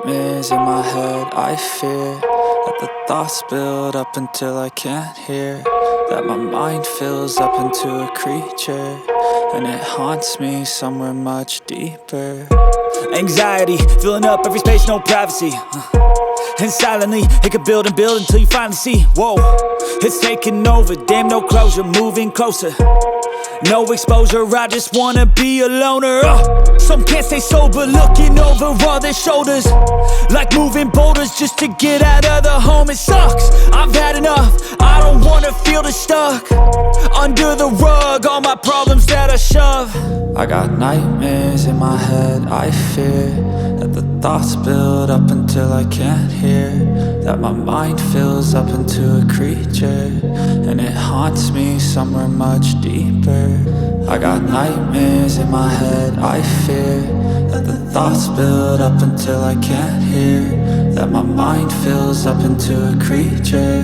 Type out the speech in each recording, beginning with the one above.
nightmares in my head. I fear that the thoughts build up until I can't hear, that my mind fills up into a creature, and it haunts me somewhere much deeper. Anxiety, filling up every space, no privacy. And silently, it could build and build until you finally see, whoa, it's taking over, damn no closure, moving closer. No exposure, I just wanna be a loner. Some can't stay sober, looking over all their shoulders, like moving boulders just to get out of the home. It sucks, I've had enough, I don't wanna feel the stuck under the rug, all my problems that I shove. I got nightmares in my head. I fear that the thoughts build up until I can't hear, that my mind fills up into a creature, and it haunts me somewhere much deeper. I got nightmares in my head. I fear that the thoughts build up until I can't hear, that my mind fills up into a creature,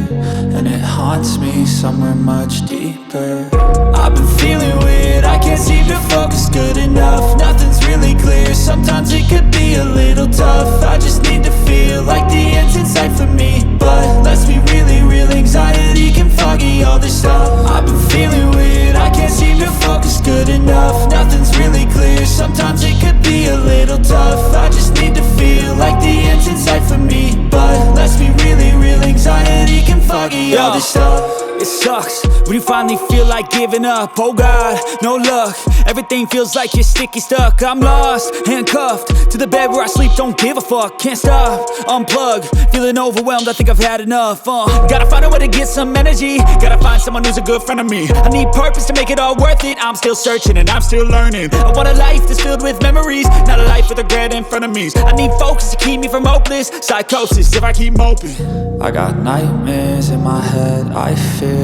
and it haunts me somewhere much deeper. I've been feeling weird, I can't seem to focus good enough. Nothing's really clear, sometimes it could be a little tough. I just need to feel like the end's in sight for me, but let's be really real, anxiety can foggy all this stuff. I've been feeling weird, I can't seem to focus good enough. Nothing's really clear, sometimes it could be a little tough. I just need to feel like the end's in sight for me, but let's be really real, anxiety can foggy all this stuff. It sucks when you finally feel like giving up. Oh God, no luck, everything feels like you're sticky stuck. I'm lost, handcuffed to the bed where I sleep, don't give a fuck. Can't stop, unplug, feeling overwhelmed, I think I've had enough. Gotta find a way to get some energy, gotta find someone who's a good friend of me. I need purpose to make it all worth it, I'm still searching and I'm still learning. I want a life that's filled with memories, not a life with regret and frenemies. I need focus to keep me from hopeless psychosis if I keep moping. I got nightmares in my head. I fear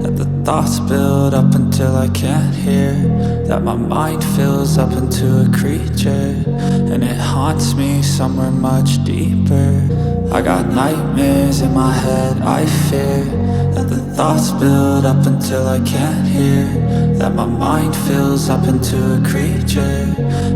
that the thoughts build up until I can't hear, that my mind fills up into a creature, and it haunts me somewhere much deeper. I got nightmares in my head. I fear that the thoughts build up until I can't hear, that my mind fills up into a creature,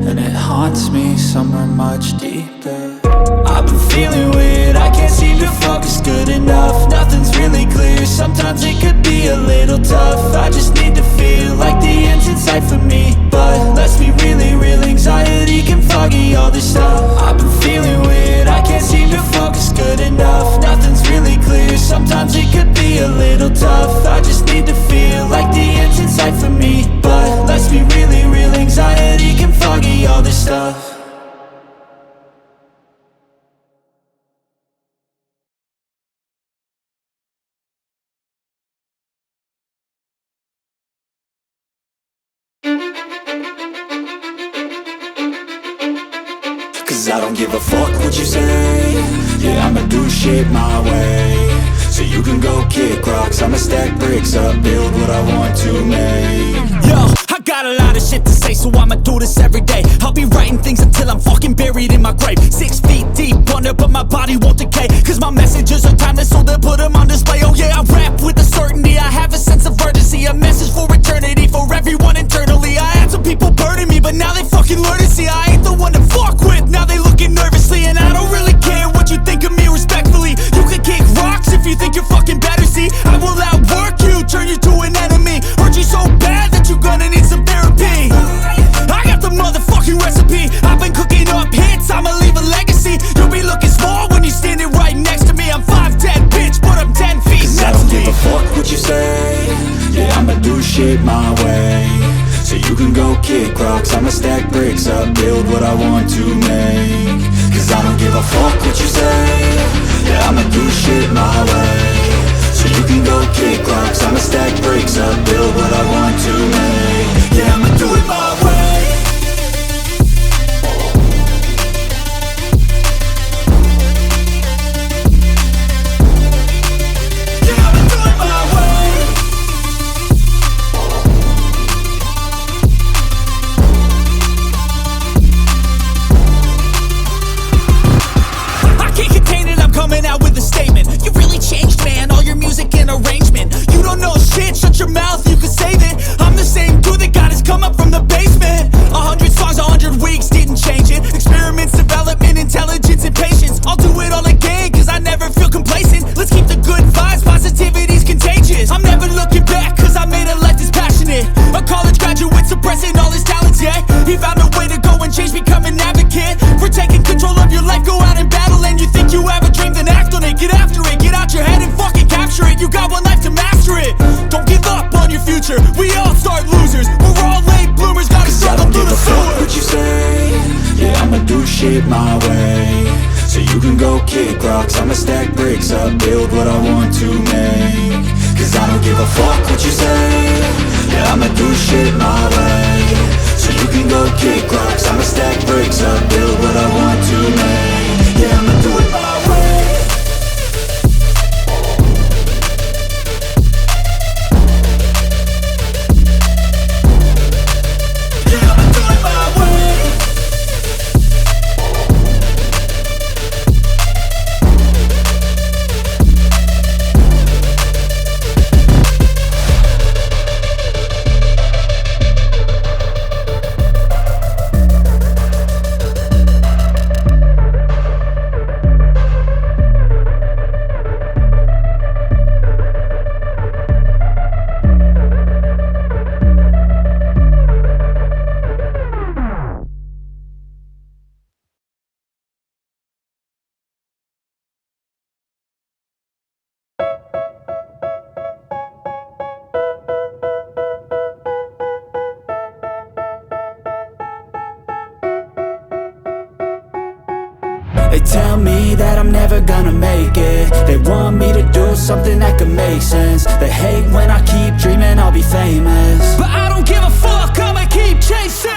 and it haunts me somewhere much deeper. I've been feeling weird, I can't seem to focus good enough. Nothing's really clear, sometimes it could be a little tough. I just need to feel like the end's in sight for me, but let's be really real, anxiety can foggy all this stuff. I've been feeling weird, I can't seem to focus good enough. Nothing's really clear, sometimes it could be a little tough. I just need to feel like the end's in sight for me, but let's be really real, anxiety can foggy all this stuff. Cause I don't give a fuck what you say. Yeah, I'ma do shit my way, so you can go kick rocks. I'ma stack bricks up, build what I want to make. Yo, I got a lot of shit to say, so I'ma do this every day. I'll be writing things until I'm fucking buried in my grave. 6 feet deep under, but my body won't decay, cause my messages are timeless, so they'll put them on display. Oh yeah, I rap with a certainty, I have a sense of urgency, a message for eternity, for everyone internally. I had some people burning me, but now they fucking learn to see I ain't the one to fuck with. Now they looking nervously, and I don't really care what you think of me respectfully. You can kick rocks if you think you're fucking better, see I will outwork you, turn you to an enemy, hurt you so bad that you're gonna need some therapy. I got the motherfucking recipe, I've been cooking up hits, I'ma leave a legacy. You'll be looking small when you're standing right next to me. I'm 5'10", bitch, but I'm 10 feet next to me. I don't give a fuck what you say. Yeah, I'ma do shit my way, so you can go kick rocks. I'ma stack bricks up, build what I want to make. Cause I don't give a fuck what you say. Yeah, I'ma do shit my way, so you can go kick rocks. I'ma stack bricks up, build what I want to make. Yeah, I'ma do it my way. Shut your mouth, you can save it. I'm the same dude that got his come up from the base. go kick rocks, I'ma stack bricks up, build what I want to make. Cause I don't give a fuck what you say, yeah, I'ma do shit my way. So you can go kick rocks, I'ma stack bricks up, build what I want to make. Yeah, I'ma do it my way. They tell me that I'm never gonna make it. They want me to do something that could make sense. They hate when I keep dreaming I'll be famous, but I don't give a fuck, I'ma keep chasing.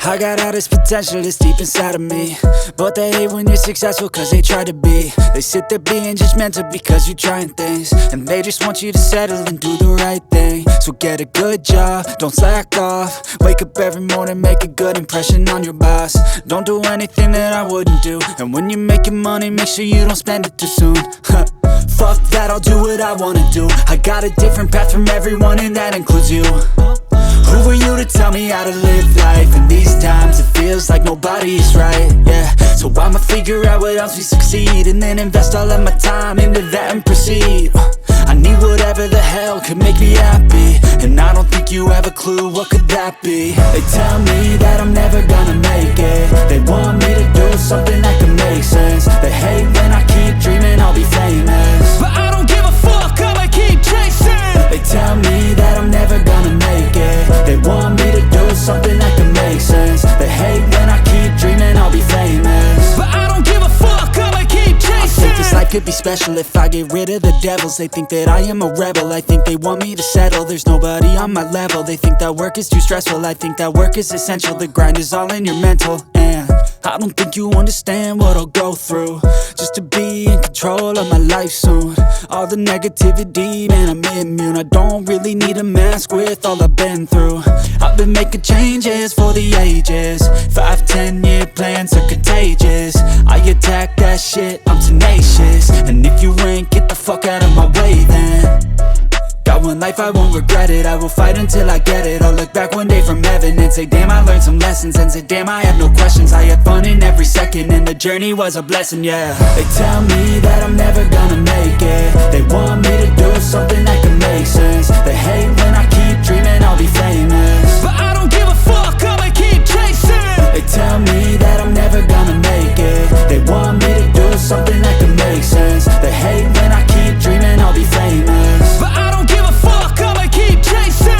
I got all this potential that's deep inside of me, but they hate when you're successful cause they try to be. They sit there being judgmental because you're trying things, and they just want you to settle and do the right thing. So get a good job, don't slack off. Wake up every morning, make a good impression on your boss. Don't do anything that I wouldn't do, and when you're making money, make sure you don't spend it too soon. Fuck that, I'll do what I wanna do. I got a different path from everyone and that includes you. Who are you to tell me how to live life? In these times it feels like nobody's right, yeah. So I'ma figure out what else we succeed, and then invest all of my time into that and proceed. I need whatever the hell could make me happy, and I don't think you have a clue what could that be. They tell me that I'm never gonna make it. They want me to do something that can make sense. They hate when I keep dreaming I'll be famous, but I don't give a fuck, I'ma keep chasing. They tell me that I'm never gonna make it. They want me to do something that can make sense. They hate when I keep dreaming I'll be famous, but I don't give a fuck, I'ma keep chasing. I think this life could be special if I get rid of the devils. They think that I am a rebel, I think they want me to settle. There's nobody on my level. They think that work is too stressful, I think that work is essential. The grind is all in your mental, and I don't think you understand what I'll go through just to be in control of my life soon. All the negativity, man, I'm immune. I don't really need a mask with all I've been through. I've been making changes for the ages. 5-10 year plans are contagious. I attack that shit, I'm tenacious. And if you ain't, get the fuck out of my way then. Got one life, I won't regret it. I will fight until I get it. I'll look back one day from heaven and say, damn, I learned some lessons. And say, damn, I have no questions. I had fun in every second, and the journey was a blessing, yeah. They tell me that I'm never gonna make it. They want me to do something that can make sense. They hate when I keep dreaming I'll be famous, but I don't give a fuck, I'ma keep chasing. They tell me that I'm never gonna make it. They want me to do something that can make sense. They hate when I keep dreaming I'll be famous, but I don't give a fuck, I'ma keep chasing.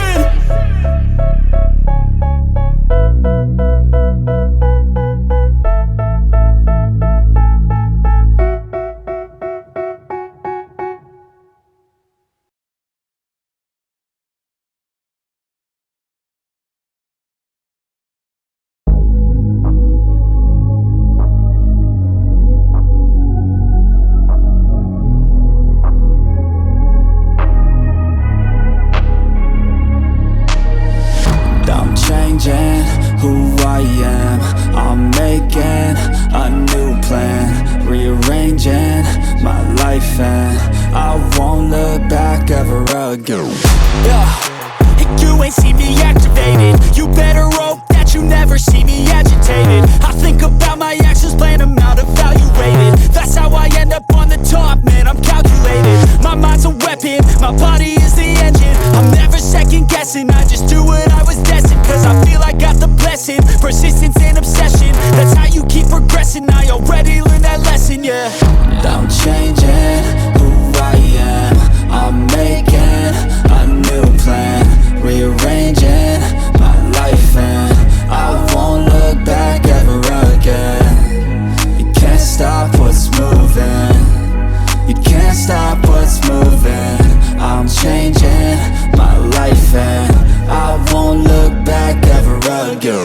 Who I am, I'm making a new plan, rearranging my life, and I won't look back ever again. Yeah, you ain't see me activated. You better hope that you never see me agitated. I think about my actions, plan them out, evaluated. That's how I end up on the top, man, I'm calculated. My mind's a weapon, my body is the engine. I'm never second guessing, I just do what I was destined. Cause I feel I got the blessing, persistence and obsession. That's how you keep progressing, I already learned that lesson, yeah. I'm changing who I am, I'm making a new plan, rearranging my life, and I won't look back ever again. You can't stop what's moving. go.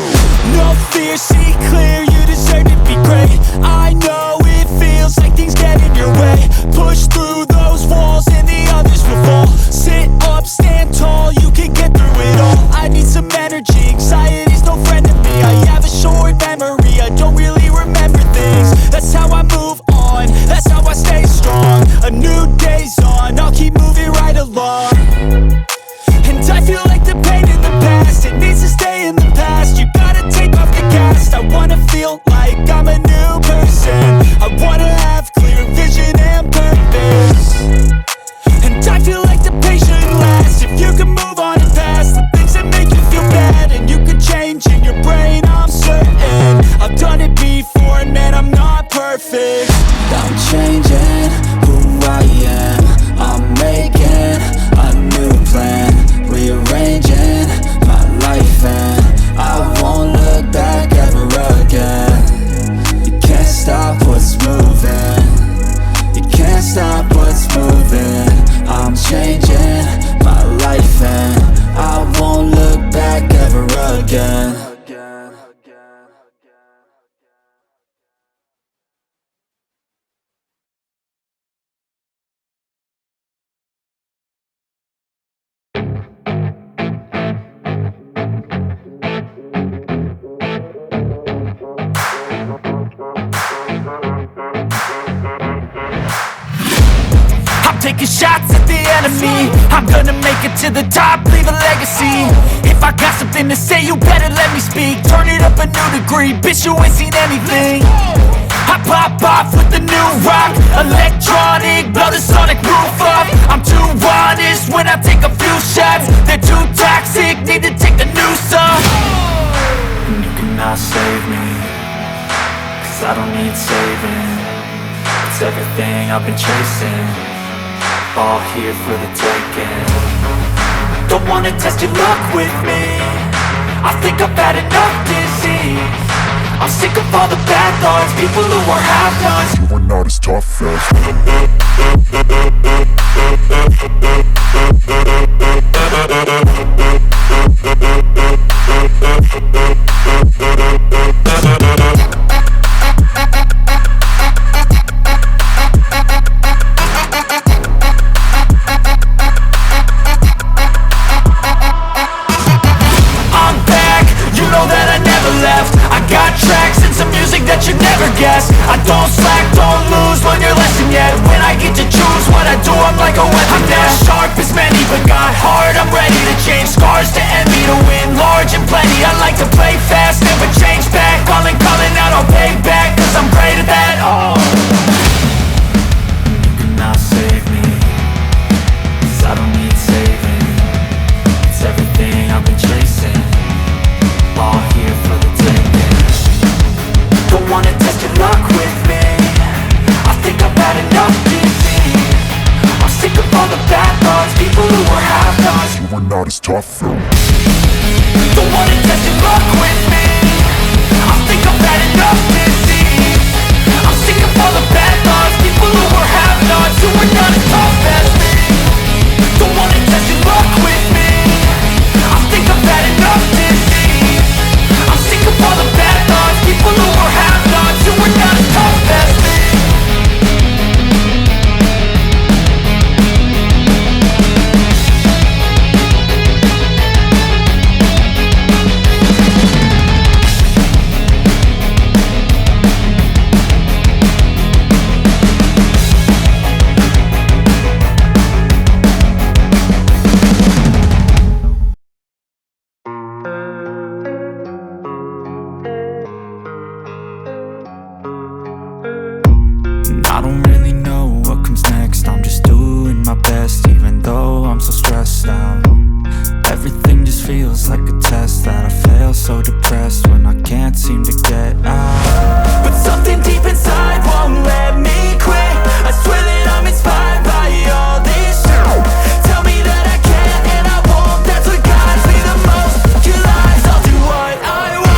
No fear, see clear, you deserve to be great. I know it feels like things get in your way. Push through those walls and the others will fall. Sit up, stand tall, you can get through it all. I need some energy, anxiety's no friend to me. I have a short memory, I don't really remember things. That's how I move on, that's how I stay strong. A new day's on, I'll keep moving right along. And I feel like the pain in the past, it needs to stay in the past. You gotta take off the cast. I wanna feel like I'm a new person. I wanna have clear vision and purpose. And I feel like the pain shouldn't last. If you can move on and past the things that make you feel bad, and you can change in your brain, I'm certain. I've done it before and man, I'm not perfect. I'm changing who I am. I'm making a new plan, rearranging my life, and I won't look back ever again. You can't stop what's moving. You can't stop what's moving. I'm changing my life, and I won't look back ever again. Taking shots at the enemy, I'm gonna make it to the top, leave a legacy. If I got something to say, you better let me speak. Turn it up a new degree, bitch, you ain't seen anything. I pop off with the new rock, electronic, blow the sonic roof up. I'm too honest when I take a few shots. They're too toxic, need to take the noose off. And you cannot save me, cause I don't need saving. It's everything I've been chasing, all here for the taking. Don't wanna test your luck with me, I think I've had enough disease. I'm sick of all the bad thoughts, people who are half-nots. You are not as tough as I don't slack, don't lose, learn your lesson yet. When I get to choose what I do, I'm like a weapon. I'm not sharp as many, but got hard, I'm ready to change. Scars to envy, to win large and plenty. I like to play fast, never change back. Calling out, I'll pay back, cause I'm great at that. Oh, you cannot save me, cause I don't need saving. It's everything I've been chasing, all here for the taking. don't wanna test your luck with me, I think I've had enough disease. I'm sick of all the bad thoughts, people who are half-nots. you are not as tough though. Don't wanna test your luck with me, I think I've had enough disease. I'm sick of all the bad thoughts, people who are half-nots, who are not as tough as me. Don't wanna test your luck with me, I think I've had enough disease. I'm sick of all the bad thoughts, people who are half-nots, who are not as tough as me. I don't really know what comes next. I'm just doing my best, even though I'm so stressed out. Everything just feels like a test that I fail, so depressed when I can't seem to get out. But something deep inside won't let me quit. I swear that I'm inspired by all this shit. Tell me that I can and I won't. That's what guides me the most. Your lies, I'll do what I want.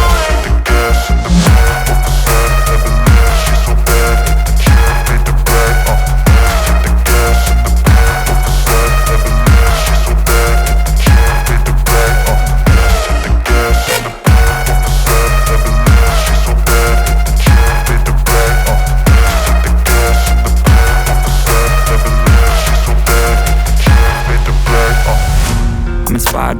The gas in the back of the sun, never leaves. She's so bad, hit the gym, made the bread. Hit the gas in the back of the sun, never leaves. She's so bad, hit the gym, made the bread. Hit the gas in the back of